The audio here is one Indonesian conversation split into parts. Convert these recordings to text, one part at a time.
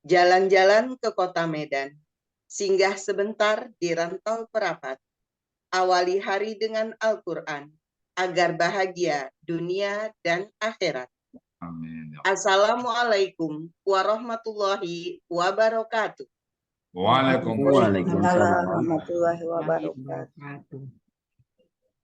Jalan-jalan ke kota Medan, singgah sebentar di Rantau Perapat, awali hari dengan Al-Quran, agar bahagia dunia dan akhirat. Amin. Assalamualaikum warahmatullahi wabarakatuh. Waalaikumsalam warahmatullahi wabarakatuh.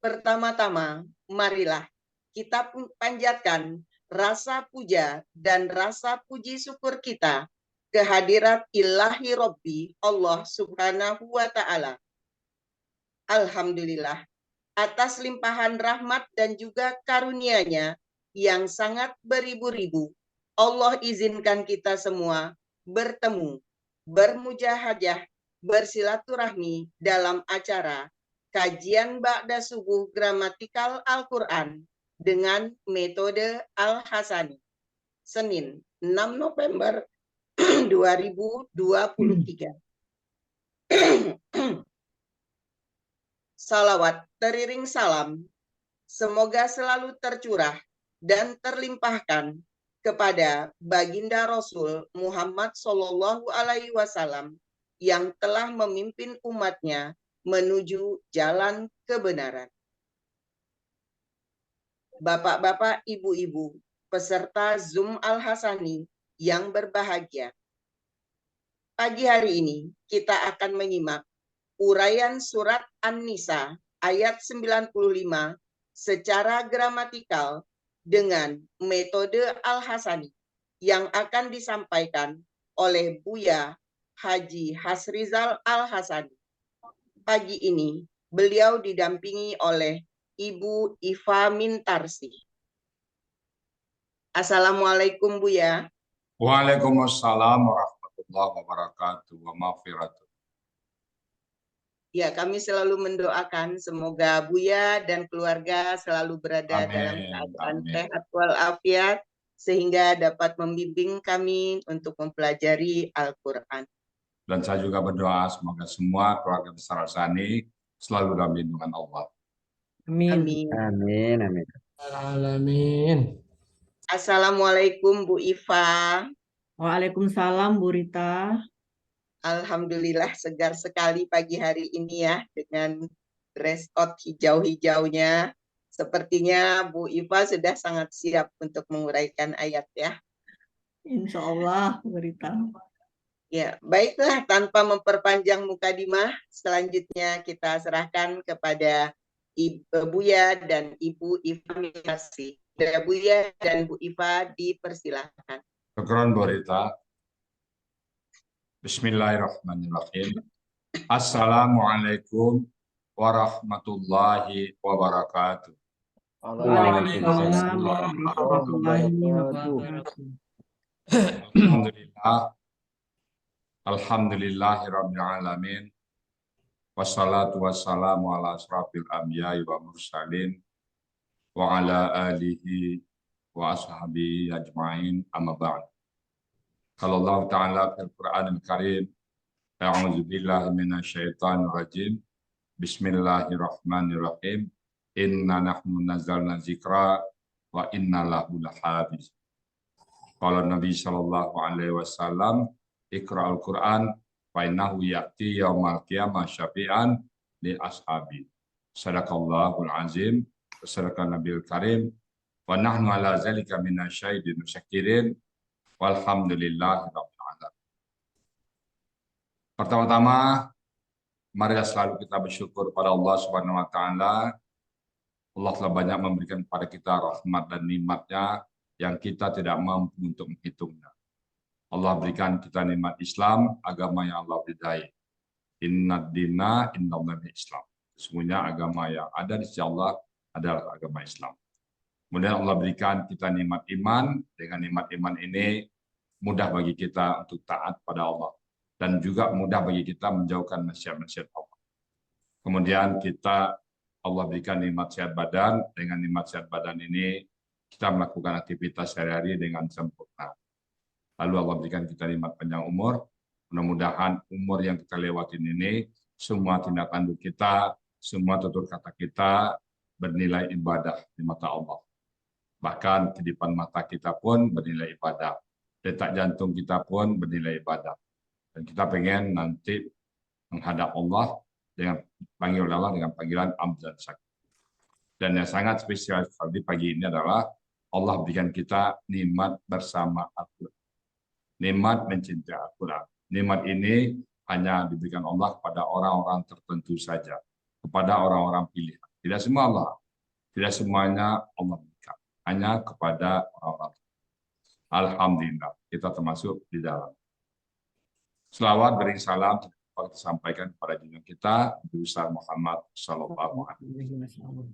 Pertama-tama, marilah kita panjatkan rasa puja dan rasa puji syukur kita kehadirat ilahi Rabbi Allah Subhanahu wa Ta'ala. Alhamdulillah atas limpahan rahmat dan juga karunia-Nya yang sangat beribu-ribu. Allah izinkan kita semua bertemu, bermujahajah, bersilaturahmi dalam acara kajian ba'da subuh gramatikal Al-Quran dengan metode Al-Hasani. Senin 6 November 2023. Salawat teriring salam semoga selalu tercurah dan terlimpahkan kepada Baginda Rasul Muhammad Sallallahu Alaihi Wasallam yang telah memimpin umatnya menuju jalan kebenaran. Bapak-bapak, ibu-ibu, peserta Zoom Al-Hasani yang berbahagia. Pagi hari ini kita akan menyimak uraian surat An-Nisa ayat 95 secara gramatikal dengan metode Al-Hasani yang akan disampaikan oleh Buya Haji Hasrizal Al-Hasani. Pagi ini beliau didampingi oleh Ibu Iva Mintarsi. Assalamualaikum Buya. Waalaikumsalam warahmatullahi wabarakatuh wa maghfiratuh. Ya, kami selalu mendoakan semoga Buya dan keluarga selalu berada dalam keadaan sehat walafiat sehingga dapat membimbing kami untuk mempelajari Al-Quran. Dan saya juga berdoa semoga semua keluarga besar Al-Hasani selalu dalam lindungan Allah. Amin. Amin. Amin. Alamin. Assalamualaikum Bu Iva. Waalaikumsalam Bu Rita. Alhamdulillah segar sekali pagi hari ini ya dengan dress code hijau-hijaunya. Sepertinya Bu Iva sudah sangat siap untuk menguraikan ayat ya. Insya Allah Bu Rita. Ya, baiklah tanpa memperpanjang mukadimah, selanjutnya kita serahkan kepada Ibu Buya dan Ibu Iva Mintarsi. Buya dan Bu Iva dipersilahkan. Syukran Bu Rita. Bismillahirrahmanirrahim. Assalamualaikum warahmatullahi wabarakatuh. Waalaikumsalam warahmatullahi wabarakatuh. Alhamdulillah. Alhamdulillahirabbil alamin. Wassalatu wassalamu ala asrafil anbiya'i wa mursalin wa ala alihi wa ashabihi ajma'in amma ba'd. Qala Allah Ta'ala fil Qur'anil Karim, a'udzu billahi minasyaitonir rajim. Bismillahirrahmanirrahim. Inna nahnu nazzalna dzikra wa inna lahu lahafiz. Qala Nabi sallallahu alaihi wasallam, Iqra'ul Qur'an fa innahu ya'ti yaumal qiyamah syafi'an li ashabi. Sadaqallahul azim, sadaqan nabiyul karim, wa nahnu ala zalika minasyahidin musyakirin, walhamdulillahi rabbil alamin. Pertama-tama, mari selalu kita bersyukur pada Allah Subhanahu wa taala. Allah telah banyak memberikan kepada kita rahmat dan nikmat-Nya yang kita tidak mampu untuk menghitungnya. Allah berikan kita nikmat Islam, agama yang Allah ridai. Inna dina indallahi Islam. Sesungguhnya agama yang ada di sisi Allah adalah agama Islam. Kemudian Allah berikan kita nikmat iman. Dengan nikmat iman ini mudah bagi kita untuk taat pada Allah. Dan juga mudah bagi kita menjauhkan maksiat-maksiat Allah. Kemudian Allah berikan nikmat sehat badan. Dengan nikmat sehat badan ini kita melakukan aktivitas sehari-hari dengan sempurna. Lalu Allah berikan kita nikmat panjang umur. Mudah-mudahan umur yang kita lewatin ini, semua tindak tanduk kita, semua tutur kata kita bernilai ibadah di mata Allah. Bahkan di depan mata kita pun bernilai ibadah. detak jantung kita pun bernilai ibadah. Dan kita pengen nanti menghadap Allah dengan panggil Allah dengan panggilan Abdan Syakur. Dan yang sangat spesial sekali pagi ini adalah Allah berikan kita nikmat bersama Al-Quran. Nikmat mencintai Al-Quran. Nikmat ini hanya diberikan Allah kepada orang-orang tertentu saja, kepada orang-orang pilihan. Tidak semua Allah, tidak semuanya Allah berikan, hanya kepada orang-orang. Alhamdulillah, kita termasuk di dalam. Selawat beri salam kita sampaikan kepada junjungan kita, Ustaz Muhammad Sallallahu Alaihi Wasallam.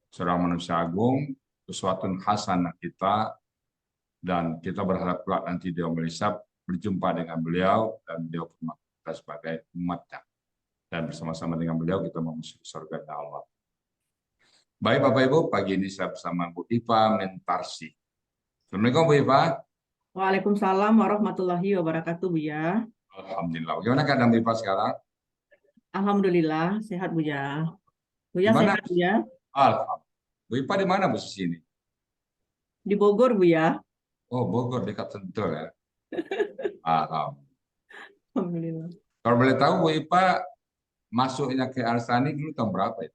Seorang manusia agung, uswatun hasanah kita, dan kita berharap pula nanti dia melisap berjumpa dengan beliau dan beliau kita sebagai umatnya. Dan bersama-sama dengan beliau kita memusuhi surga Allah. Baik Bapak Ibu, pagi ini saya bersama Bu Ipa Mentarsi. Assalamualaikum Bu Ipa. Waalaikumsalam warahmatullahi wabarakatuh, Buya. Alhamdulillah. Bagaimana keadaan Bu Ipa sekarang? Alhamdulillah, sehat Buya. Buya Gimana? sehat Buya? Alhamdulillah. Bu Ipa di mana posisi ini? Di Bogor Buya. Oh, Bogor, dekat Sentul ya. Alhamdulillah. Alhamdulillah. Kalau boleh tahu Bu Ipa masuknya ke Al-Sani dulu tahun berapa ya?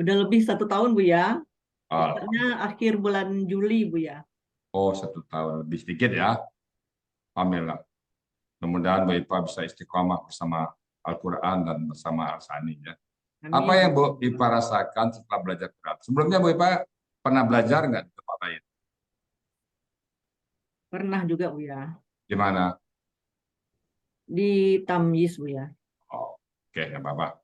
Udah lebih 1 tahun Buya. Alhamdulillah. Tepatnya akhir bulan Juli Buya. Oh, 1 tahun lebih sedikit ya. Alhamdulillah. Mudah-mudahan Bu Ipa bisa istiqomah bersama Al-Quran dan bersama Al-Sani ya. Amin. Apa yang Bu Ipa rasakan setelah belajar Quran? Sebelumnya Bu Ipa pernah belajar nggak di tempat lain? Pernah juga Buya. Di mana? Di Tamyiz Buya. Oh, oke, nggak apa-apa.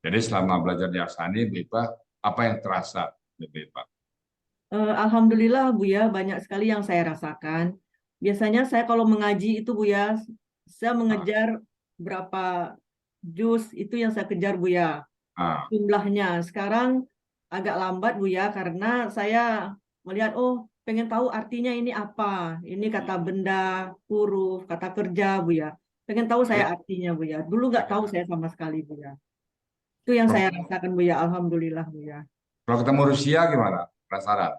Jadi selama belajar di Al-Sani, Bu Ipa, apa yang terasa di Bu Ipa? Alhamdulillah Buya, banyak sekali yang saya rasakan. Biasanya saya kalau mengaji itu Buya, saya mengejar berapa juz, itu yang saya kejar Buya. Jumlahnya. Sekarang agak lambat Buya, karena saya melihat, oh pengen tahu artinya ini apa. Ini kata benda, huruf, kata kerja Buya. Pengen tahu saya artinya Buya. Dulu nggak tahu saya sama sekali Buya. Itu yang saya rasakan Buya, Alhamdulillah Buya. Kalau ketemu Rusia gimana? Penasaran?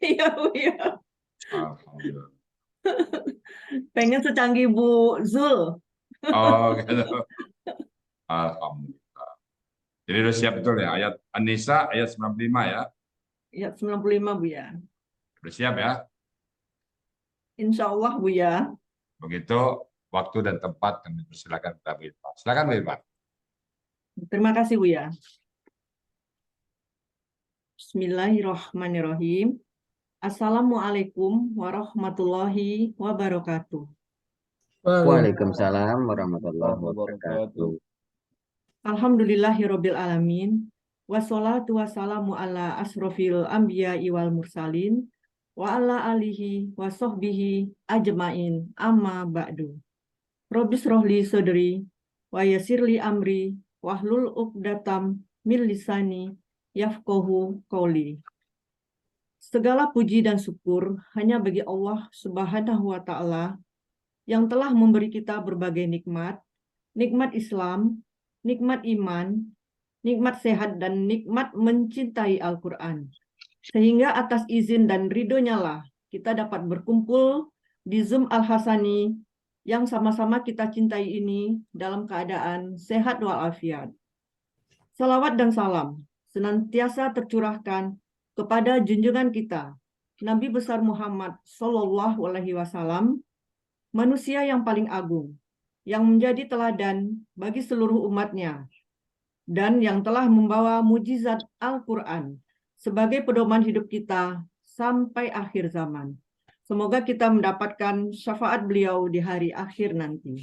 Iya Buya. Alhamdulillah. Pengen secanggih Bu Zul. Oh, gitu. Alhamdulillah. Jadi udah siap betul ya, ayat An-Nisa ayat 95 ya? Ayat 95 Buya. Udah siap ya? Insya Allah Buya. Begitu waktu dan tempat kami persilakan kepada Bu Ipa. Silakan Bu Ipa. Terima kasih Buya. Bismillahirrahmanirrahim. Assalamualaikum warahmatullahi wabarakatuh. Waalaikumsalam warahmatullahi wabarakatuh. Alhamdulillahirabbil alamin. Wassalatu wassalamu ala asrofil anbiya'i wal mursalin wa ala alihi wa sahbihi ajmain amma ba'du. Rabbis rohli sadri wa yasirli amri wahlul uqdatam min lisani yafqahu qauli. Segala puji dan syukur hanya bagi Allah Subhanahu wa Ta'ala yang telah memberi kita berbagai nikmat, nikmat Islam, nikmat iman, nikmat sehat, dan nikmat mencintai Al-Quran. Sehingga atas izin dan ridhonya lah kita dapat berkumpul di Zoom Al-Hasani yang sama-sama kita cintai ini dalam keadaan sehat walafiat. Salawat dan salam senantiasa tercurahkan kepada junjungan kita, Nabi besar Muhammad Sallallahu Alaihi Wasallam, manusia yang paling agung, yang menjadi teladan bagi seluruh umatnya, dan yang telah membawa mujizat Al-Quran sebagai pedoman hidup kita sampai akhir zaman. Semoga kita mendapatkan syafaat beliau di hari akhir nanti.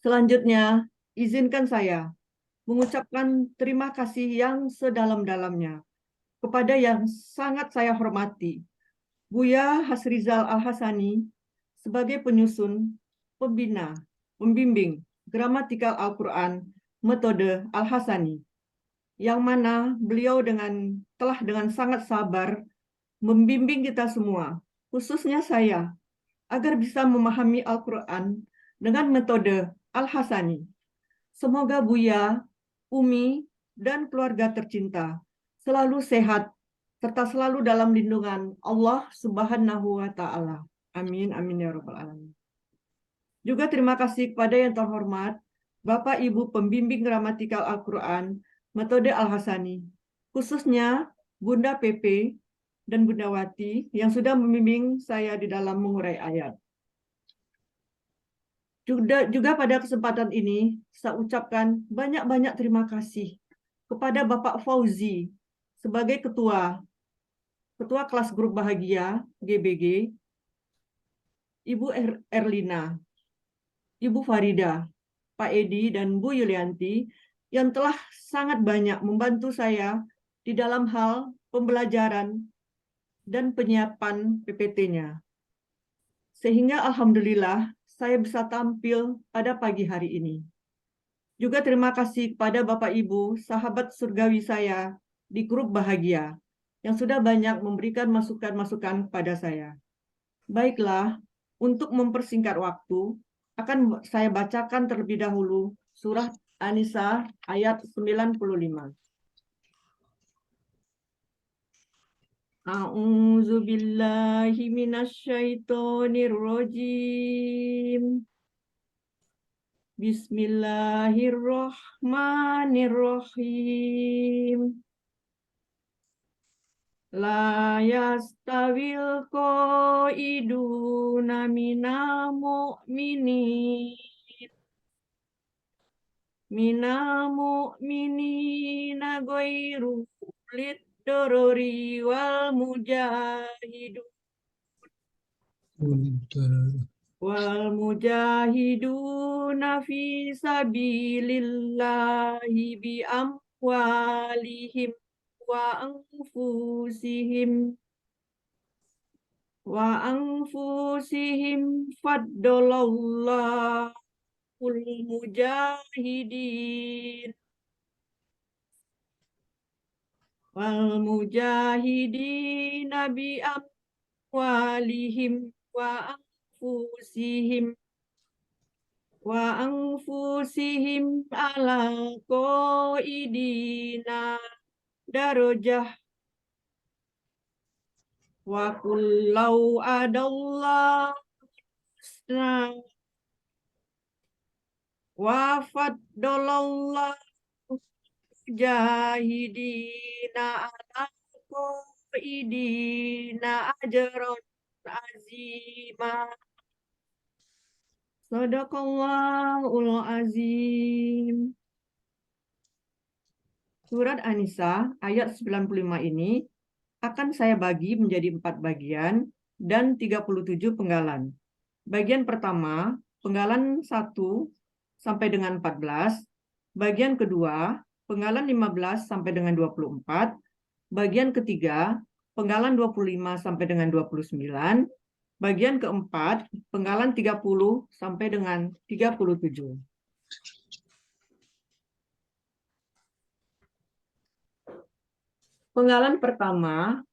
Selanjutnya, izinkan saya mengucapkan terima kasih yang sedalam-dalamnya kepada yang sangat saya hormati, Buya Hasrizal Al-Hasani, sebagai penyusun, pembina, pembimbing gramatikal Al-Quran metode Al-Hasani, yang mana beliau telah dengan sangat sabar membimbing kita semua, khususnya saya, agar bisa memahami Al-Quran dengan metode Al-Hasani. Semoga Buya, Umi, dan keluarga tercinta selalu sehat serta selalu dalam lindungan Allah Subhanahu wa Ta'ala. Amin, amin ya Rabbal 'Alamin. Juga terima kasih kepada yang terhormat Bapak Ibu Pembimbing Gramatikal Al-Quran Metode Al-Hasani, khususnya Bunda PP dan Bunda Wati yang sudah membimbing saya di dalam mengurai ayat. Juga pada kesempatan ini saya ucapkan banyak-banyak terima kasih kepada Bapak Fauzi sebagai Ketua kelas grup bahagia GBG, Ibu Erlina, Ibu Farida, Pak Edi, dan Bu Yulianti yang telah sangat banyak membantu saya di dalam hal pembelajaran dan penyiapan PPT-nya. Sehingga alhamdulillah saya bisa tampil pada pagi hari ini. Juga terima kasih kepada Bapak Ibu, sahabat surgawi saya di grup bahagia yang sudah banyak memberikan masukan-masukan kepada saya. Baiklah, untuk mempersingkat waktu, akan saya bacakan terlebih dahulu surah An-Nisa ayat 95. A'udzu billahi minasyaitonir rajim. Bismillahirrahmanirrahim. La yastawil qaiduna minal mu'minina ghairu ulil darari wal mujahiduna fi sabilillahi bi amwalihim wa anfusihim faddalallahul mujahidin wal mujahidina bi amwalihim wa anfusihim ala qaidina darajah wa kullau adallah wa faddalallahu jahidina ala qaidina ajran azima. Shadaqallahul azim. Surat An-Nisa ayat 95 ini akan saya bagi menjadi 4 bagian dan 37 penggalan. Bagian pertama, penggalan 1 sampai dengan 14. Bagian kedua, penggalan 15 sampai dengan 24. Bagian ketiga, penggalan 25 sampai dengan 29. Bagian keempat, penggalan 30 sampai dengan 37. Penggalan pertama,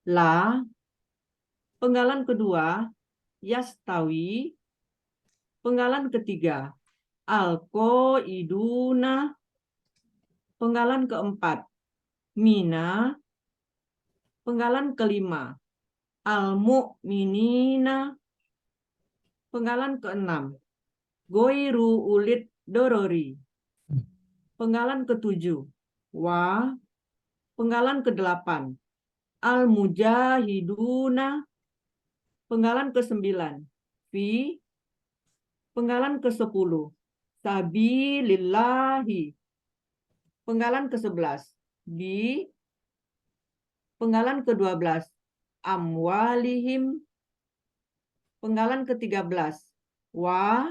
la. Penggalan kedua, yastawi. Penggalan ketiga, al-qaiduna. Penggalan keempat, mina. Penggalan kelima, al-mu'minina. Penggalan keenam, goiru ulid dorori. Penggalan ketujuh, wa. Penggalan kedelapan, al-mujahiduna. Penggalan ke-9, fi. Penggalan ke-10, sabilillahi. Penggalan ke-11, bi. Penggalan ke-12, amwalihim. Penggalan ke-13, wa.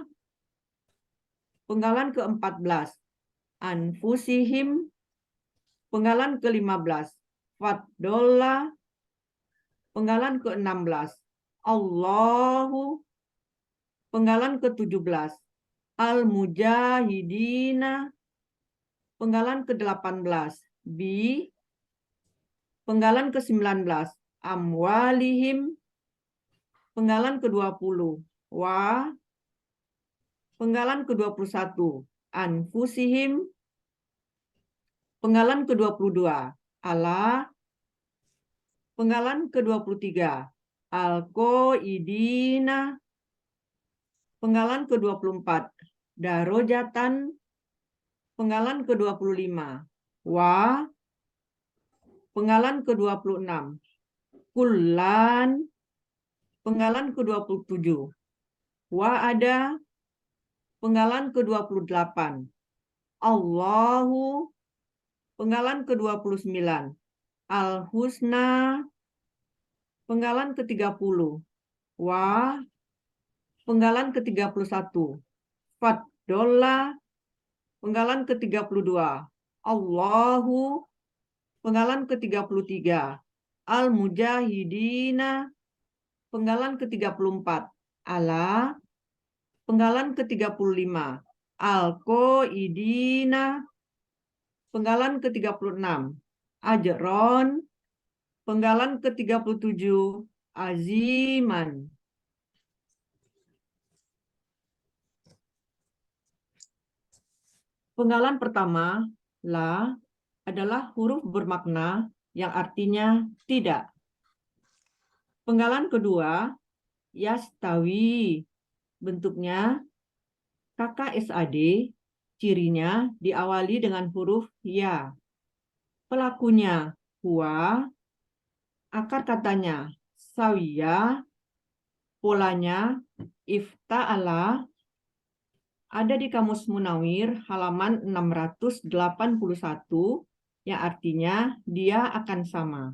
Penggalan ke-14, anfusihim. Penggalan ke-15, faddolla. Penggalan ke-16, Allahu. Penggalan ke-17, al-mujahidina. Penggalan ke-18, bi. Penggalan ke-19, amwalihim. Penggalan ke-20, wa. Penggalan ke-21, anfusihim. Penggalan ke-22, ala. Penggalan ke-23. Al-Qaidina. Penggalan ke-24. Darojatan. Penggalan ke-25. Wa. Penggalan ke-26. Kullan. Penggalan ke-27. Wa ada. Penggalan ke-28. Allahu. Penggalan ke-29. Al-Husna. Penggalan ke-30. Wa. Penggalan ke-31. Faddolla. Penggalan ke-32. Allahu. Penggalan ke-33. Al-Mujahidina. Penggalan ke-34. Ala. Penggalan ke-35. Al-Qaidina. Penggalan ke-36. Ajron. Penggalan ke-37. Aziman. Penggalan pertama, la, adalah huruf bermakna yang artinya tidak. Penggalan kedua, yastawi, bentuknya kakak SAD, cirinya diawali dengan huruf ya. Pelakunya huwa, akar katanya sawiya, polanya ifta'ala, ada di Kamus Munawir halaman 681, yang artinya dia akan sama.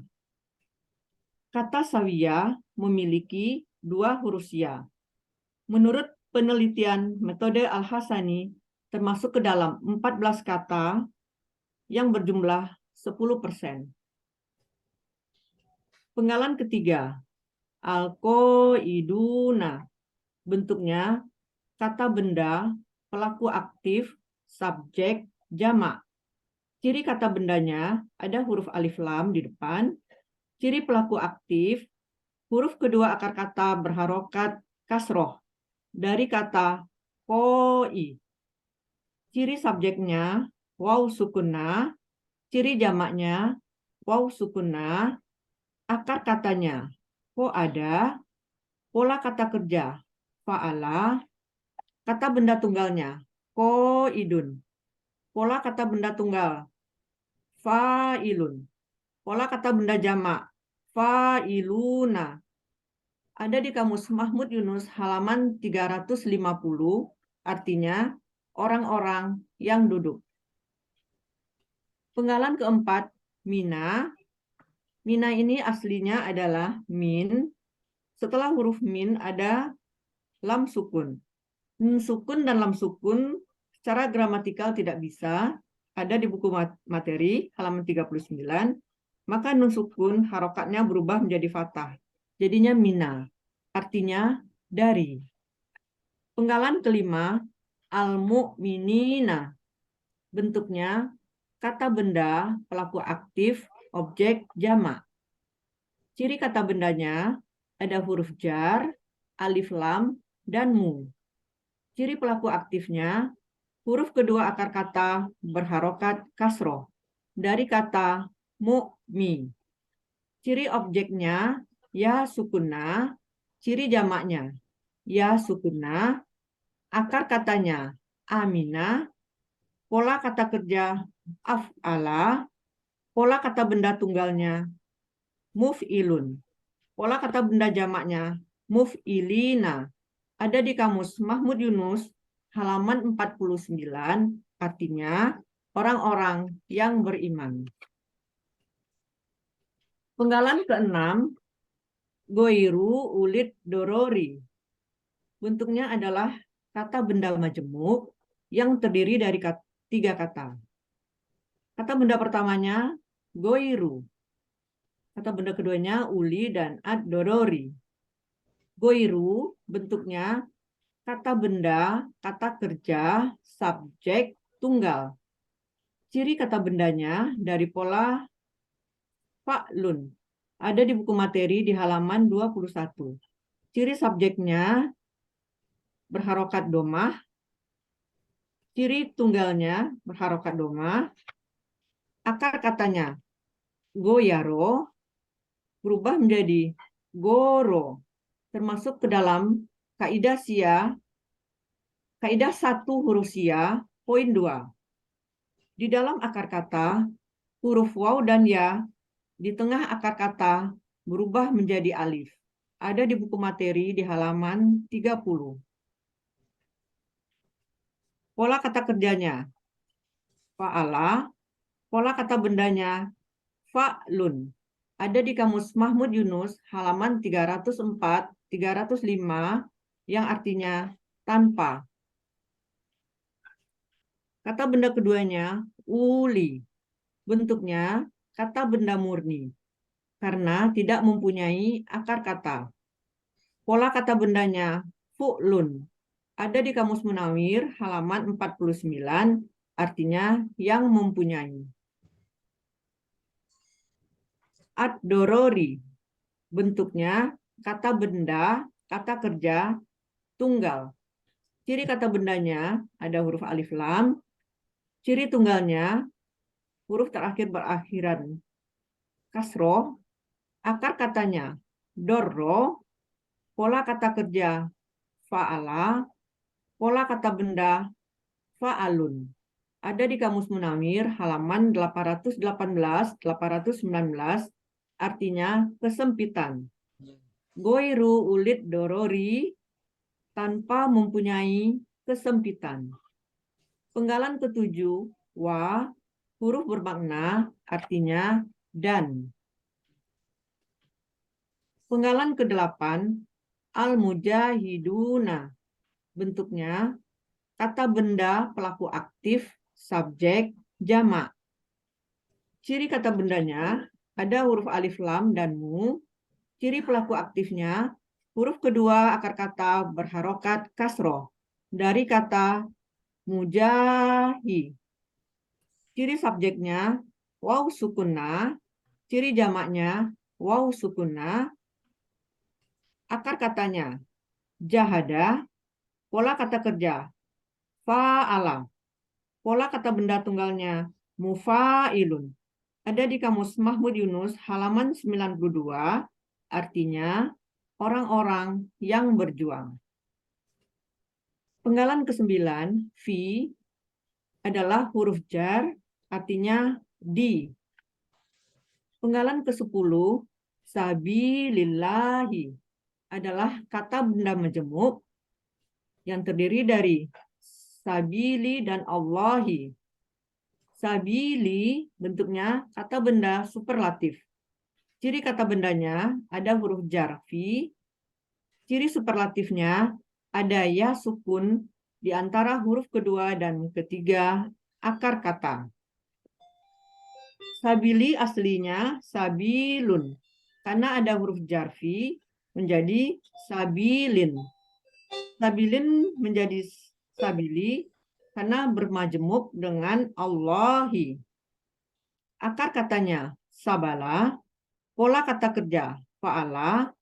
Kata sawiya memiliki dua huruf ya. Menurut penelitian metode Al-Hasani, termasuk ke dalam 14 kata yang berjumlah 10%. Penggalan ketiga, al-qaiduna, bentuknya kata benda, pelaku aktif, subjek, jamak. Ciri kata bendanya ada huruf alif lam di depan. Ciri pelaku aktif, huruf kedua akar kata berharokat kasroh dari kata koi. Ciri subjeknya waw sukunna, ciri jamaknya waw sukunna, akar katanya ko ada, pola kata kerja fa'ala, kata benda tunggalnya ko idun, pola kata benda tunggal fa'ilun, pola kata benda jamak fa'iluna. Ada di Kamus Mahmud Yunus halaman 350, artinya orang-orang yang duduk. Penggalan keempat, mina. Mina ini aslinya adalah min. Setelah huruf min ada lam sukun. Nun sukun dan lam sukun secara gramatikal tidak bisa. Ada di buku materi halaman 39. Maka nun sukun harokatnya berubah menjadi fathah. Jadinya mina. Artinya dari. Penggalan kelima, al-mu'minina. Bentuknya kata benda, pelaku aktif, objek, jamak. Ciri kata bendanya ada huruf jar, alif lam, dan mu. Ciri pelaku aktifnya, huruf kedua akar kata berharokat kasroh dari kata mu'mi. Ciri objeknya ya sukunna, ciri jamaknya ya sukunna, akar katanya amina, pola kata kerja af'ala, pola kata benda tunggalnya muf'ilun, pola kata benda jamaknya muf'ilina. Ada di Kamus Mahmud Yunus halaman 49, artinya orang-orang yang beriman. Penggalan keenam, goiru ulid dorori. Bentuknya adalah kata benda majemuk yang terdiri dari tiga kata. Kata benda pertamanya goiru. Kata benda keduanya uli dan ad-dorori. Goiru bentuknya kata benda, kata kerja, subjek, tunggal. Ciri kata bendanya dari pola fa'lun. Ada di buku materi di halaman 21. Ciri subjeknya berharokat domah. Ciri tunggalnya berharokat domah. Akar katanya goyaro. berubah menjadi goro, termasuk ke dalam kaidah sia, kaidah 1 huruf sia, poin 2. Di dalam akar kata, huruf waw dan ya di tengah akar kata berubah menjadi alif. Ada di buku materi di halaman 30. Pola kata kerjanya, fa'ala. Pola kata bendanya, fa'lun. Ada di Kamus Mahmud Yunus halaman 304, 305 yang artinya tanpa. Kata benda keduanya, uli. Bentuknya kata benda murni karena tidak mempunyai akar kata. Pola kata bendanya, fu'lun. Ada di Kamus Munawir halaman 49, artinya yang mempunyai. Ad-dorori, bentuknya kata benda, kata kerja, tunggal. Ciri kata bendanya ada huruf alif lam. Ciri tunggalnya huruf terakhir berakhiran kasroh. Akar katanya dorro. Pola kata kerja fa'ala. Pola kata benda fa'alun. Ada di Kamus Munawir halaman 818-819, artinya kesempitan. Goiru ulit dorori, tanpa mempunyai kesempitan. Penggalan ketujuh, wa, huruf bermakna, artinya dan. Penggalan kedelapan, al-mujahiduna, bentuknya kata benda pelaku aktif, subjek, jamak. Ciri kata bendanya ada huruf alif lam dan mu. Ciri pelaku aktifnya huruf kedua akar kata berharokat kasroh dari kata mujahi. Ciri subjeknya waw sukunna. Ciri jamaknya waw sukunna. Akar katanya jahada. Pola kata kerja fa'ala. Pola kata benda tunggalnya mufa'ilun. Ada di Kamus Mahmud Yunus halaman 92, artinya orang-orang yang berjuang. Penggalan ke-9, fi, adalah huruf jar, artinya di. Penggalan ke-10, sabilillahi, adalah kata benda majemuk yang terdiri dari sabili dan Allahi. Sabili bentuknya kata benda superlatif. Ciri kata bendanya ada huruf jar fi. Ciri superlatifnya ada ya sukun di antara huruf kedua dan ketiga akar kata. Sabili aslinya sabilun. Karena ada huruf jar fi menjadi sabilin. Sabilin menjadi sabili karena bermajemuk dengan Allahi. Akar katanya sabala. Pola kata kerja fa'ala.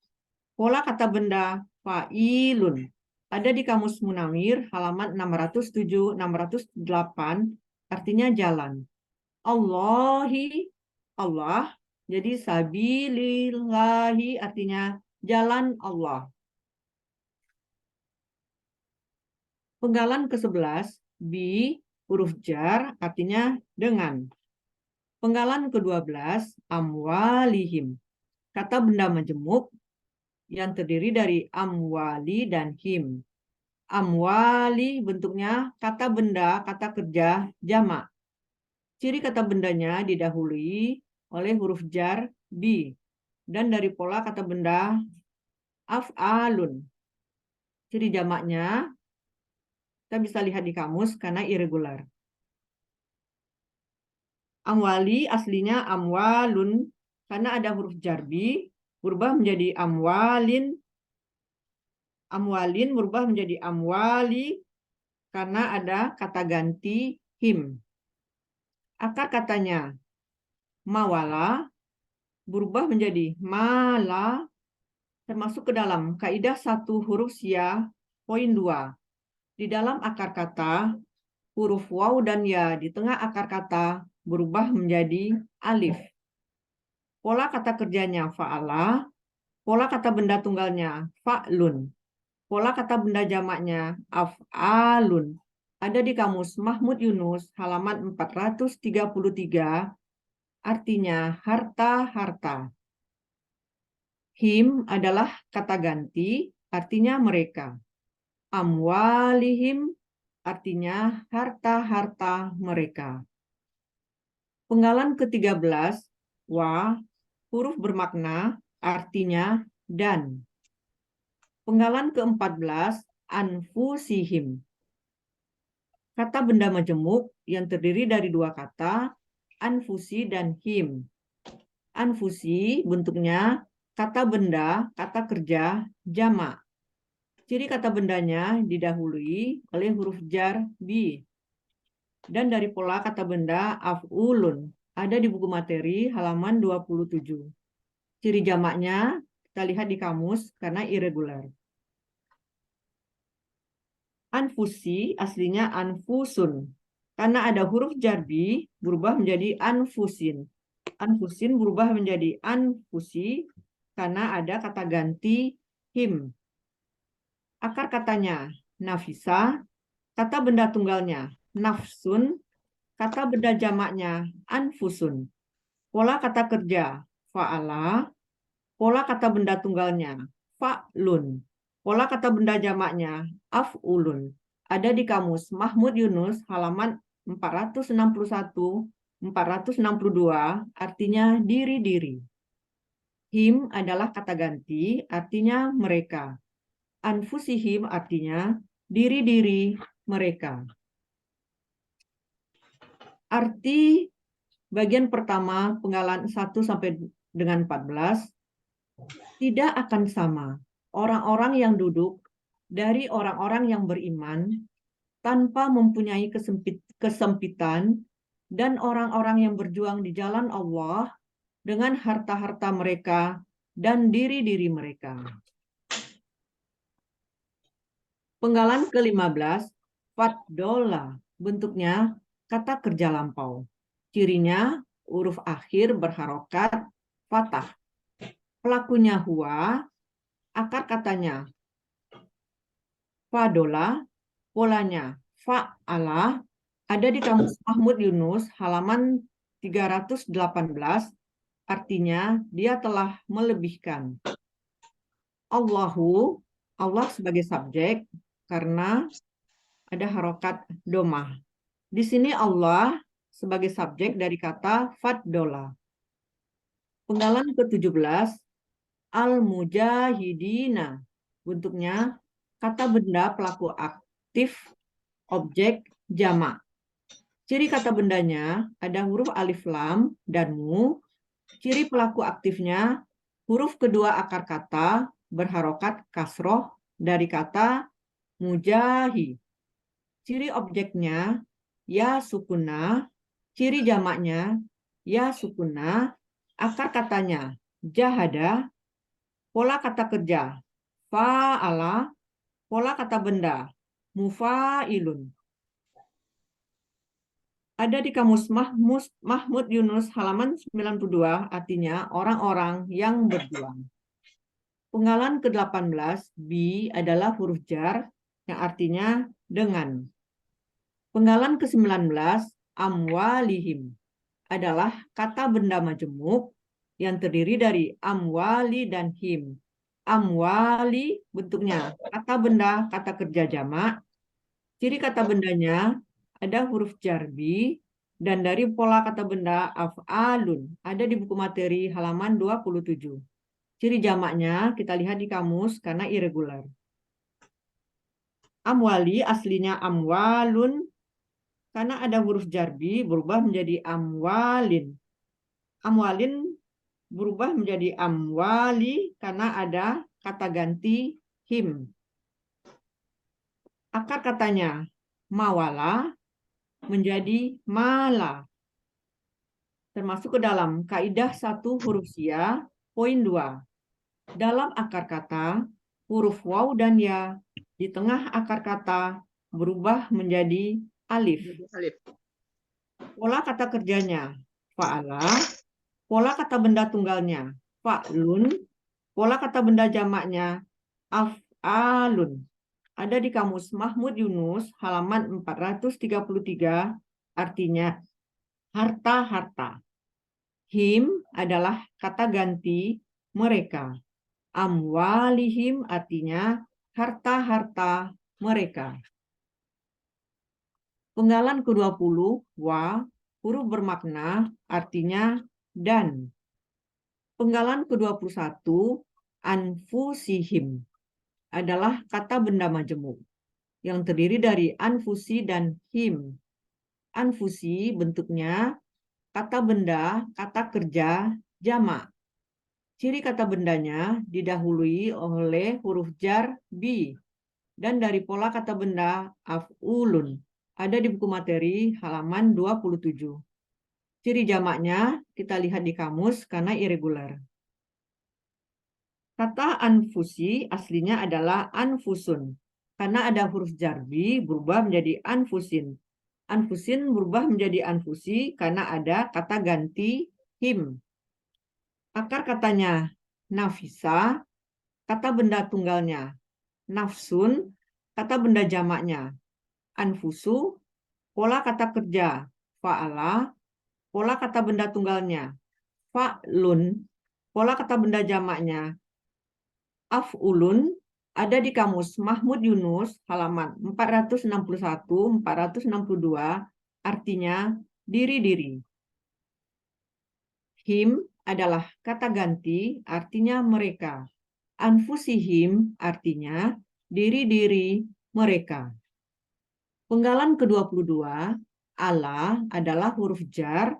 Pola kata benda fa'ilun. Ada di Kamus Munawir halaman 607-608, artinya jalan. Allahi, Allah. Jadi sabilillahi artinya jalan Allah. Penggalan ke-11, bi, huruf jar, artinya dengan. Penggalan ke-12, amwalihim. Kata benda majemuk yang terdiri dari amwali dan him. Amwali bentuknya kata benda, kata kerja, jamak. Ciri kata bendanya didahului oleh huruf jar, bi. Dan dari pola kata benda, af'alun. Ciri jamaknya kita bisa lihat di kamus karena irregular. Amwali aslinya amwalun karena ada huruf jarbi berubah menjadi amwalin. Amwalin berubah menjadi amwali karena ada kata ganti him. Akar katanya mawala berubah menjadi mala termasuk ke dalam kaidah 1 huruf sia poin 2. Di dalam akar kata, huruf waw dan ya di tengah akar kata berubah menjadi alif. Pola kata kerjanya fa'ala. Pola kata benda tunggalnya fa'lun. Pola kata benda jamaknya af'alun. Ada di kamus Mahmud Yunus halaman 433, artinya harta-harta. Him adalah kata ganti, artinya mereka. Amwalihim artinya harta-harta mereka. Penggalan ke-13, wa, huruf bermakna, artinya dan. Penggalan ke-14, anfusihim. Kata benda majemuk yang terdiri dari dua kata, anfusi dan him. Anfusi bentuknya kata benda, kata kerja, jamak. Ciri kata bendanya didahului oleh huruf jar bi. Dan dari pola kata benda af'ulun. Ada di buku materi halaman 27. Ciri jamaknya kita lihat di kamus karena irregular. Anfusi aslinya anfusun. Karena ada huruf jarbi berubah menjadi anfusin. Anfusin berubah menjadi anfusi karena ada kata ganti him. Akar katanya nafisa, kata benda tunggalnya nafsun, kata benda jamaknya anfusun. Pola kata kerja fa'ala, pola kata benda tunggalnya fa'lun, pola kata benda jamaknya af'ulun. Ada di kamus Mahmud Yunus halaman 461, 462, artinya diri-diri. Him adalah kata ganti, artinya mereka. Anfusihim artinya diri-diri mereka. Arti bagian pertama penggalan 1 sampai dengan 14 tidak akan sama. Orang-orang yang duduk dari orang-orang yang beriman tanpa mempunyai kesempitan dan orang-orang yang berjuang di jalan Allah dengan harta-harta mereka dan diri-diri mereka. Penggalan ke-15, faddola, bentuknya kata kerja lampau. Cirinya huruf akhir berharokat fathah. Pelakunya huwa, akar katanya fadola, polanya fa'ala, ada di kamus Mahmud Yunus halaman 318, artinya dia telah melebihkan. Allahu, Allah sebagai subjek, karena ada harokat domah. Di sini Allah sebagai subjek dari kata faddola. Penggalan ke-17, al-mujahidina. Bentuknya kata benda pelaku aktif, objek, jamak. Ciri kata bendanya ada huruf alif lam dan mu. Ciri pelaku aktifnya huruf kedua akar kata berharokat kasroh dari kata mujahi. Ciri objeknya ya sukuna, ciri jamaknya ya sukuna, akar katanya jahada, pola kata kerja fa'ala, pola kata benda mufa'ilun. Ada di kamus Mahmud Yunus halaman 92, artinya orang-orang yang berjuang. Penggalan ke-18, bi adalah huruf jar yang artinya dengan. Penggalan ke-19, amwalihim adalah kata benda majemuk yang terdiri dari amwali dan him. Amwali bentuknya kata benda, kata kerja jamak. Ciri kata bendanya ada huruf jarbi dan dari pola kata benda af'alun. Ada di buku materi halaman 27. Ciri jamaknya kita lihat di kamus karena irregular. Amwali aslinya amwalun, karena ada huruf jarbi berubah menjadi amwalin. Amwalin berubah menjadi amwali karena ada kata ganti him. Akar katanya mawala menjadi mala. Termasuk ke dalam kaidah 1 huruf sia, poin 2. Dalam akar kata, huruf waw dan ya di tengah akar kata berubah menjadi alif. Pola kata kerjanya fa'ala, Pola kata benda tunggalnya fa'lun, pola kata benda jamaknya af'alun. Ada di kamus Mahmud Yunus halaman 433, artinya harta-harta. Him adalah kata ganti mereka. Amwalihim artinya harta-harta mereka. Penggalan ke-20, wa, huruf bermakna artinya dan. Penggalan ke-21, anfusihim, adalah kata benda majemuk yang terdiri dari anfusi dan him. Anfusi bentuknya kata benda, kata kerja, jamak. Ciri kata bendanya didahului oleh huruf jar bi dan dari pola kata benda af'ulun. Ada di buku materi halaman 27. Ciri jamaknya kita lihat di kamus karena irregular. Kata anfusi aslinya adalah anfusun. Karena ada huruf jarbi berubah menjadi anfusin. Anfusin berubah menjadi anfusi karena ada kata ganti him. Akar katanya nafisa, kata benda tunggalnya nafsun, kata benda jamaknya anfusu, pola kata kerja fa'ala, pola kata benda tunggalnya fa'lun, pola kata benda jamaknya af'ulun. Ada di kamus Mahmud Yunus halaman 461-462, artinya diri-diri. Him adalah kata ganti, artinya mereka. Anfusihim artinya diri-diri mereka. Penggalan ke-22, ala adalah huruf jar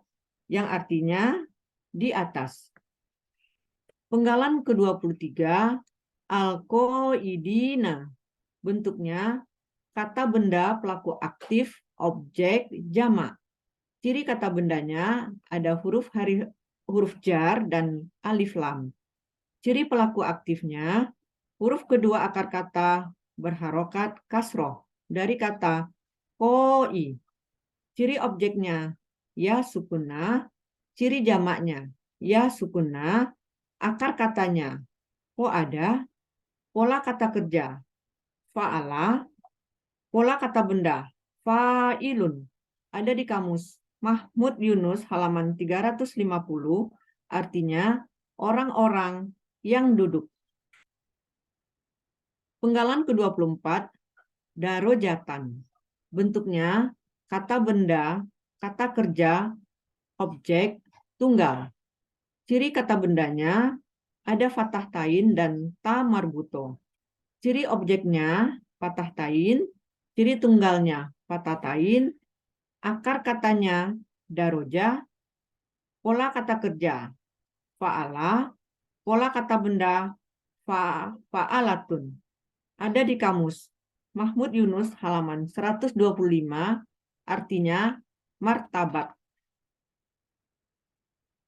yang artinya di atas. Penggalan ke-23, al-qaidina, bentuknya kata benda pelaku aktif, objek, jamak. Ciri kata bendanya ada huruf jar dan alif lam. Ciri pelaku aktifnya, huruf kedua akar kata berharokat kasroh dari kata koi. Ciri objeknya ya sukuna, ciri jamaknya ya sukuna, akar katanya ada, pola kata kerja fa'ala, pola kata benda fa'ilun. Ada di kamus Mahmud Yunus halaman 350, artinya orang-orang yang duduk. Penggalan ke-24, darojatan. Bentuknya kata benda, kata kerja, objek, tunggal. Ciri kata bendanya ada fathah tain dan ta marbuto. Ciri objeknya fathah tain, ciri tunggalnya fathah tain, akar katanya daroja, pola kata kerja fa'ala, pola kata benda fa'alatun. Ada di kamus Mahmud Yunus halaman 125, artinya martabat.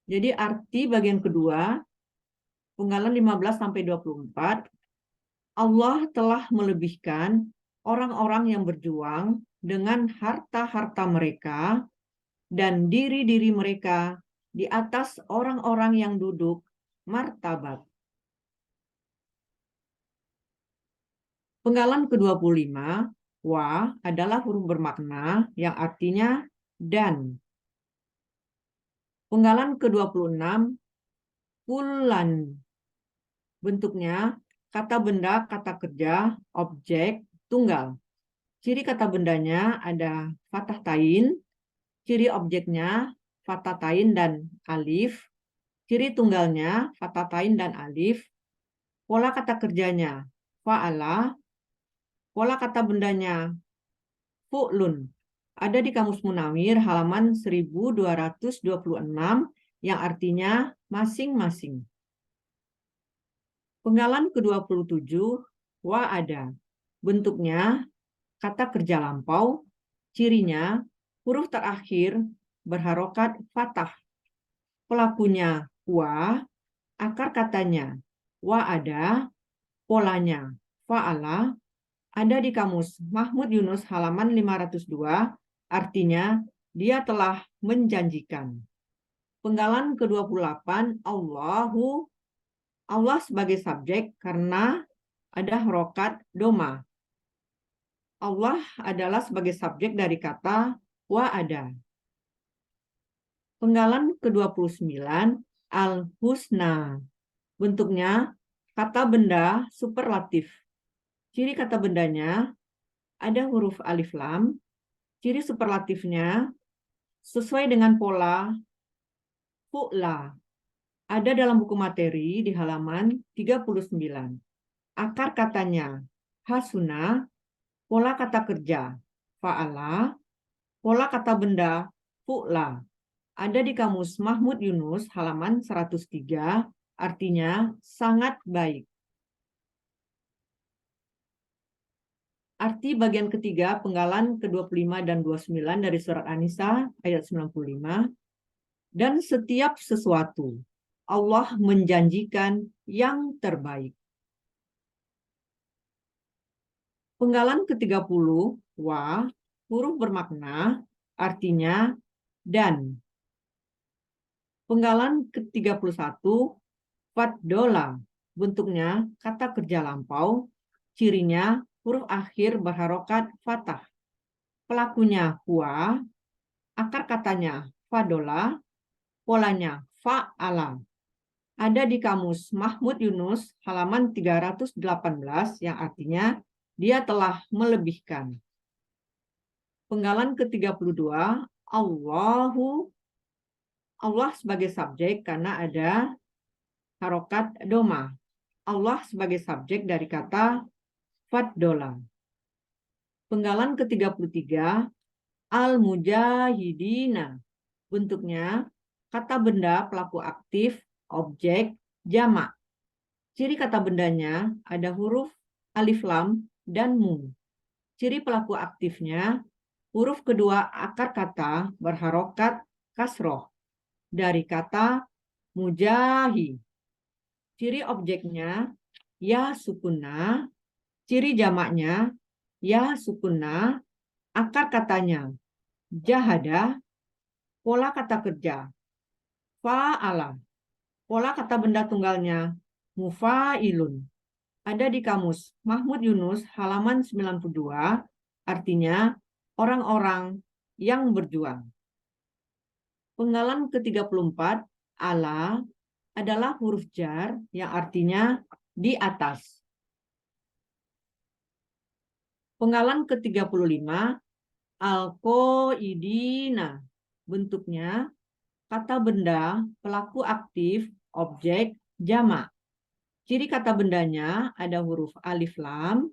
Jadi arti bagian kedua, penggalan 15-24, Allah telah melebihkan orang-orang yang berjuang dengan harta-harta mereka dan diri-diri mereka di atas orang-orang yang duduk martabat. Penggalan ke-25, wa adalah huruf bermakna yang artinya dan. Penggalan ke-26, kullan. Bentuknya kata benda, kata kerja, objek, tunggal. Ciri kata bendanya ada fathah tain, ciri objeknya fathah tain dan alif, ciri tunggalnya fathah tain dan alif, pola kata kerjanya fa'ala, pola kata bendanya fu'lun. Ada di Kamus Munawir halaman 1226 yang artinya masing-masing. Penggalan ke-27, wa ada. Bentuknya kata kerja lampau, cirinya huruf terakhir berharokat fathah. Pelakunya wa, akar katanya wa ada, polanya fa'ala. Ada di Kamus Mahmud Yunus halaman 502, artinya dia telah menjanjikan. Penggalan ke-28, Allah sebagai subjek karena ada harokat doma. Allah adalah sebagai subjek dari kata wa ada. Penggalan ke-29, al-husna. Bentuknya kata benda superlatif. Ciri kata bendanya ada huruf alif lam. Ciri superlatifnya sesuai dengan pola fu'la. Ada dalam buku materi di halaman 39. Akar katanya hasuna, pola kata kerja fa'ala, pola kata benda fu'la. Ada di kamus Mahmud Yunus halaman 103, artinya sangat baik. Arti bagian ketiga penggalan ke-25 dan 29 dari surat An-Nisa ayat 95. Dan setiap sesuatu Allah menjanjikan yang terbaik. Penggalan ke-30 wa, huruf bermakna artinya dan. Penggalan ke-31 faddola, bentuknya kata kerja lampau, cirinya huruf akhir berharokat fathah. Pelakunya huwa, akar katanya fadola, polanya fa'ala. Ada di kamus Mahmud Yunus halaman 318 yang artinya dia telah melebihkan. Penggalan ke-32 Allah sebagai subjek karena ada harokat doma. Allah sebagai subjek dari kata faddola. Penggalan ke-33 al-mujahidina. Bentuknya kata benda pelaku aktif, objek, jamak. Ciri kata bendanya ada huruf alif lam dan mu. Ciri pelaku aktifnya huruf kedua akar kata berharokat kasroh dari kata mujahi. Ciri objeknya ya sukuna. Ciri jamaknya ya sukuna. Akar katanya jahada. Pola kata kerja fa'ala. Pola kata benda tunggalnya mufa'ilun. Ada di kamus Mahmud Yunus halaman 92, artinya orang-orang yang berjuang. Penggalan ke-34 ala adalah huruf jar yang artinya di atas. Penggalan ke-35 al-qaidina, bentuknya kata benda pelaku aktif, objek, jamak. Ciri kata bendanya ada huruf alif lam.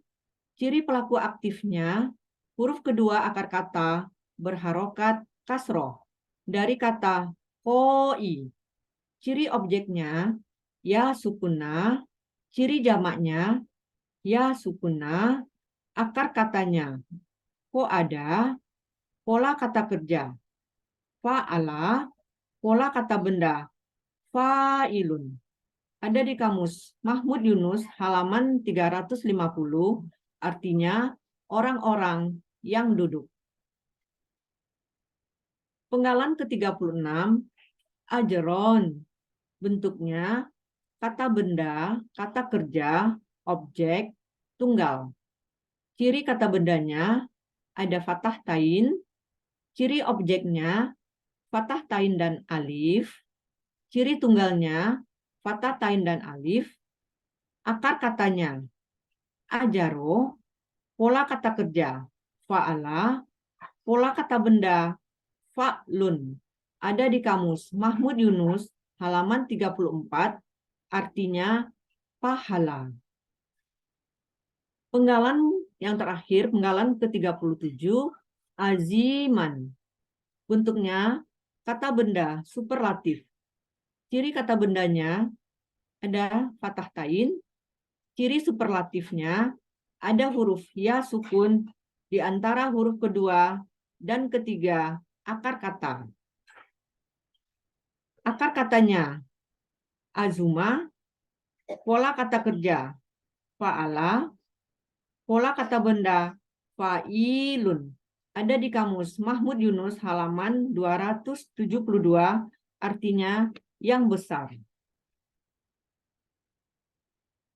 Ciri pelaku aktifnya huruf kedua akar kata berharokat kasroh dari kata koi. Ciri objeknya ya sukuna. Ciri jamaknya ya sukuna. Akar katanya ko ada. Pola kata kerja fa'ala. Pola kata benda fa'ilun. Ada di kamus Mahmud Yunus halaman 350, artinya orang-orang yang duduk. Penggalan ke-36 ajron, bentuknya kata benda, kata kerja, objek, tunggal. Ciri kata bendanya ada fathah tain. Ciri objeknya fathah tain dan alif. Ciri tunggalnya fathah tain dan alif. Akar katanya ajaro. Pola kata kerja fa'ala. Pola kata benda fa'lun. Ada di kamus Mahmud Yunus halaman 34, artinya pahala. Penggalan yang terakhir, penggalan ke-37 aziman. Bentuknya kata benda superlatif. Ciri kata bendanya ada fathah tain. Ciri superlatifnya ada huruf ya sukun di antara huruf kedua dan ketiga akar kata. Akar katanya azuma. Pola kata kerja fa'ala. Pola kata benda fa'ilun. Ada di kamus Mahmud Yunus halaman 272, artinya yang besar.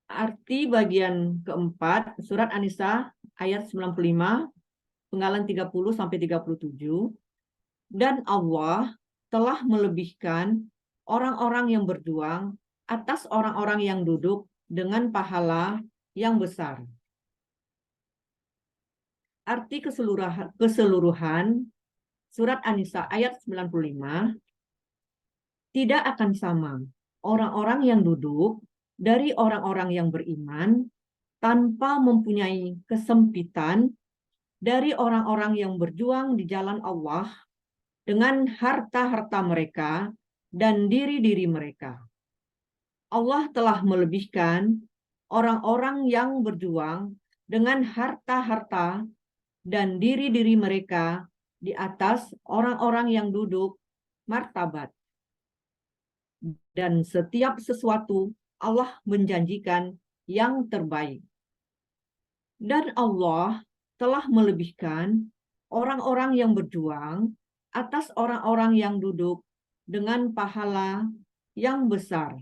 Arti bagian keempat, surat An-Nisa ayat 95, penggalan 30-37. Dan Allah telah melebihkan orang-orang yang berjuang atas orang-orang yang duduk dengan pahala yang besar. Arti keseluruhan surat An-Nisa ayat 95, tidak akan sama orang-orang yang duduk dari orang-orang yang beriman tanpa mempunyai kesempitan dari orang-orang yang berjuang di jalan Allah dengan harta-harta mereka dan diri-diri mereka. Allah telah melebihkan orang-orang yang berjuang dengan harta-harta dan diri-diri mereka di atas orang-orang yang duduk martabat. Dan setiap sesuatu Allah menjanjikan yang terbaik. Dan Allah telah melebihkan orang-orang yang berjuang atas orang-orang yang duduk dengan pahala yang besar.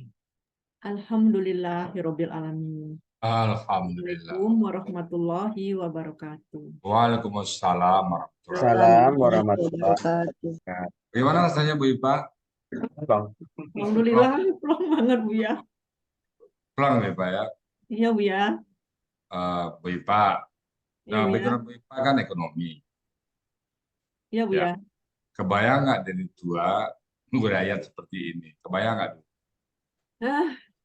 Alhamdulillahirabbil alamin. Alhamdulillah. Assalamualaikum warahmatullahi wabarakatuh. Waalaikumsalam warahmatullahi Salam warahmatullahi wabarakatuh. Bagaimana rasanya Bu Ipa? Bang. Alhamdulillah, plong banget Bu ya. Pulang Bu Ipa ya. Iya Bu ya. Bu Ipa. Iya Nah, Bu ya. background Bu Ipa kan ekonomi. Iya Bu Ya. ya. Kebayang nggak dari tua ayat seperti ini? Kebayang nggak?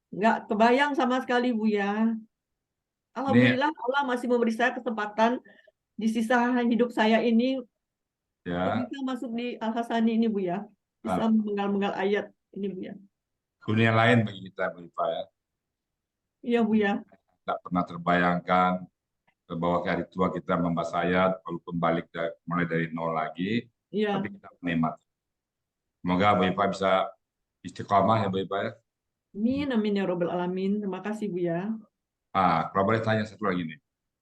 Nggak kebayang sama sekali Bu ya. Alhamdulillah Allah masih memberi saya kesempatan di sisa hidup saya ini Ya. bisa masuk di Al-Hasani ini Bu ya. Bisa menggal-menggal ayat ini Bu ya. Dunia lain bagi kita Bu Ipa ya. Iya Bu ya. Tidak pernah terbayangkan bahwa hari tua kita membahas ayat, walaupun balik mulai dari nol lagi, Iya. tapi kita menikmati. Semoga Bu Ipa bisa istiqomah ya Bu Ipa ya. Amin, amin ya robbal alamin. Terima kasih Bu ya. Kalau boleh tanya satu lagi nih,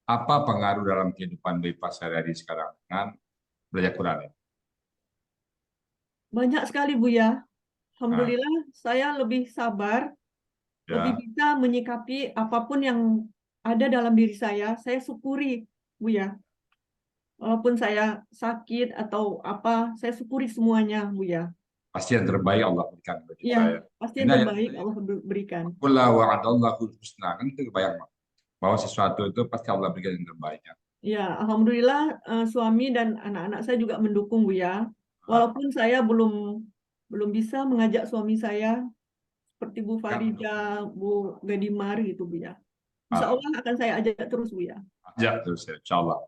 apa pengaruh dalam kehidupan Bu Ipa sehari-hari sekarang dengan belajar Quran ini? Banyak sekali Bu ya. Alhamdulillah saya lebih sabar, lebih bisa menyikapi apapun yang ada dalam diri saya syukuri Bu ya. Walaupun saya sakit atau apa, saya syukuri semuanya Bu ya. Pasti yang terbaik Allah berikan bagi kita Iya, ya. pasti yang terbaik Allah berikan. Qul wa'adallahu husna, kan itu kebayang bahwa sesuatu itu pasti Allah berikan yang terbaik ya. Ya, alhamdulillah suami dan anak-anak saya juga mendukung Bu ya. Walaupun saya belum bisa mengajak suami saya seperti Bu Farida, Bu Gadimar gitu Bu ya. Insya Allah akan saya ajak terus Bu ya. Ajak terus ya, insya Allah.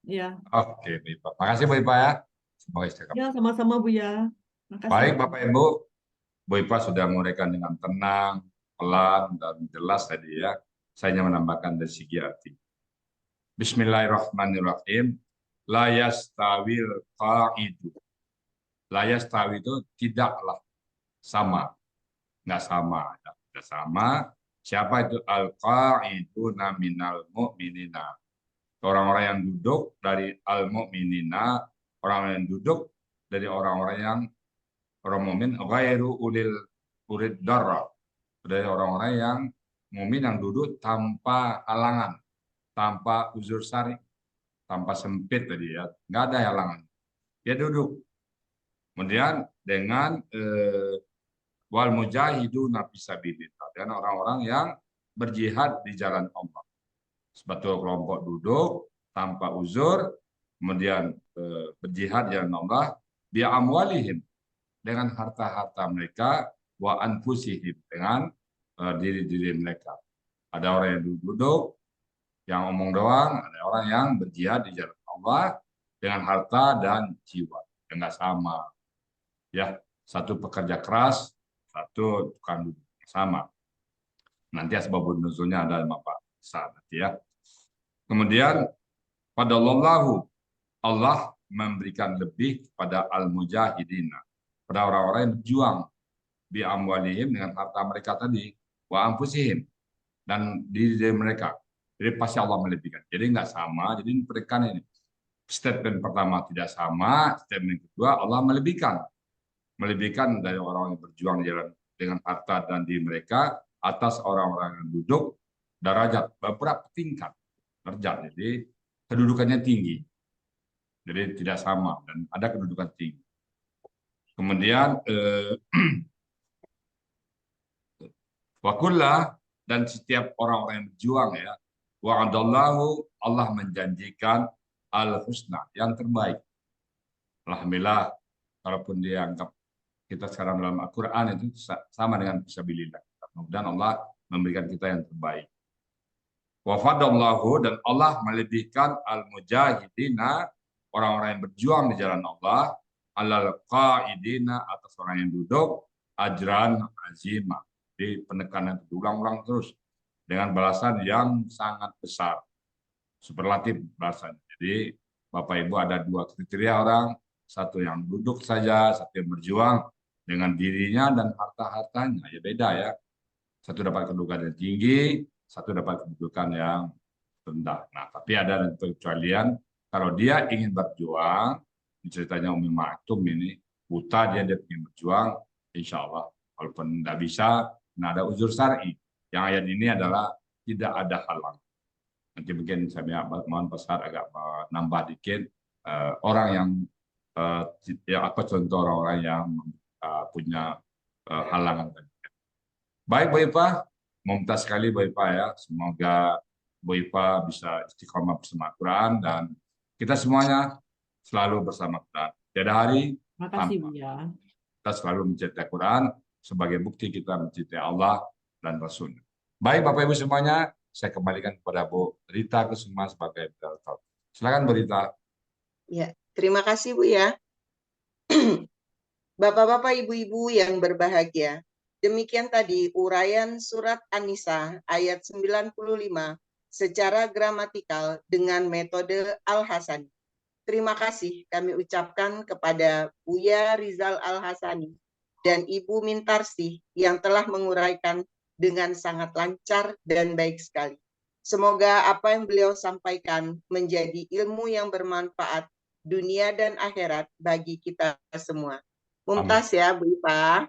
Ya. Oke, Bu Ipa. Makasih Bu Ipa ya. Semoga istiqomah. Ya, sama-sama Bu ya. Makasih. Baik Bapak Ibu, Bu Ipa sudah menguraikan dengan tenang, pelan, dan jelas tadi ya. Saya hanya menambahkan dari segi arti. Bismillahirrahmanirrahim. La yastawil qa'idu. La yastawi itu tidaklah sama. Nggak sama. Ya. Tidak sama. Siapa itu? Al-qa'iduna minal mu'minina. Orang-orang yang duduk dari al-mu'minina. Orang yang duduk dari orang-orang yang orang mukmin ghairu ulil darra. Dari orang-orang yang mukmin yang duduk tanpa halangan, tanpa uzur syar'i, tanpa sempit tadi ya, nggak ada halangan. Dia duduk. Kemudian dengan wal mujahiduna fisabilillah, dan orang-orang yang berjihad di jalan Allah. Sebagai kelompok duduk tanpa uzur, kemudian berjihad di jalan Allah, bi amwalihim, dengan harta-harta mereka, wa anfusihim, dengan diri-diri mereka. Ada orang yang duduk, yang omong doang, ada orang yang berjihad di jalan Allah dengan harta dan jiwa. Yang nggak sama. Ya, satu pekerja keras, satu tukang duduk. Sama. Nanti asbabun nuzulnya ada Bapak besar nanti ya. Kemudian pada Allah memberikan lebih kepada al-mujahidina, pada orang-orang yang berjuang bi amwalihim, dengan harta mereka tadi, wa anfusihim, dan diri mereka. Jadi pasti Allah melebihkan. Jadi nggak sama. Jadi mereka ini statement pertama tidak sama, statement kedua Allah melebihkan. melebihkan dari orang yang berjuang di jalan dengan harta dan diri mereka atas orang-orang yang duduk derajat beberapa tingkat derajat. Jadi kedudukannya tinggi. Jadi tidak sama dan ada kedudukan tinggi. Kemudian wakullah, dan setiap orang-orang yang berjuang ya, wa'adallahu, Allah menjanjikan al-husna, yang terbaik. Alhamdulillah, kalaupun dianggap kita sekarang dalam Al-Quran itu sama dengan fisabilillah. Mudah-mudahan Allah memberikan kita yang terbaik. Wafadallahu, dan Allah melebihkan al-mujahidina, orang-orang yang berjuang di jalan Allah, alal qaidina, atas orang yang duduk, ajran azimah. Jadi penekanan itu ulang-ulang terus dengan balasan yang sangat besar, superlatif balasan. Jadi Bapak Ibu ada dua kriteria orang, satu yang duduk saja, satu yang berjuang dengan dirinya dan harta-hartanya, ya beda ya. Satu dapat kedudukan yang tinggi, satu dapat kedudukan yang rendah. Nah, tapi ada kecualian, kalau dia ingin berjuang, ceritanya Umi Maktum ini, buta dia ingin berjuang, insya Allah, walaupun tidak bisa, nah ada uzur syar'i. Yang ayat ini adalah tidak ada halang. Nanti mungkin saya mohon Pasar agak menambah dikit, orang yang apa contoh orang-orang yang punya halangan. Baik Bu Ipa, mumtaz sekali Bu Ipa ya. Semoga Bu Ipa bisa istiqomah bersama Quran dan kita semuanya selalu bersama Quran. Tiada hari Makasih tanpa. Buya. Kita selalu mencintai Quran sebagai bukti kita mencintai Allah dan Rasul. Baik Bapak Ibu semuanya, saya kembalikan kepada Bu Rita Kusuma sebagai moderator. Silakan Bu Rita. Ya, terima kasih Bu ya. Bapak-bapak, ibu-ibu yang berbahagia, demikian tadi uraian surat An-Nisa ayat 95 secara gramatikal dengan metode Al-Hasani. Terima kasih kami ucapkan kepada Buya Rizal Al-Hasani dan Ibu Mintarsih yang telah menguraikan dengan sangat lancar dan baik sekali. Semoga apa yang beliau sampaikan menjadi ilmu yang bermanfaat dunia dan akhirat bagi kita semua. Mumtaz ya Bu Ipa.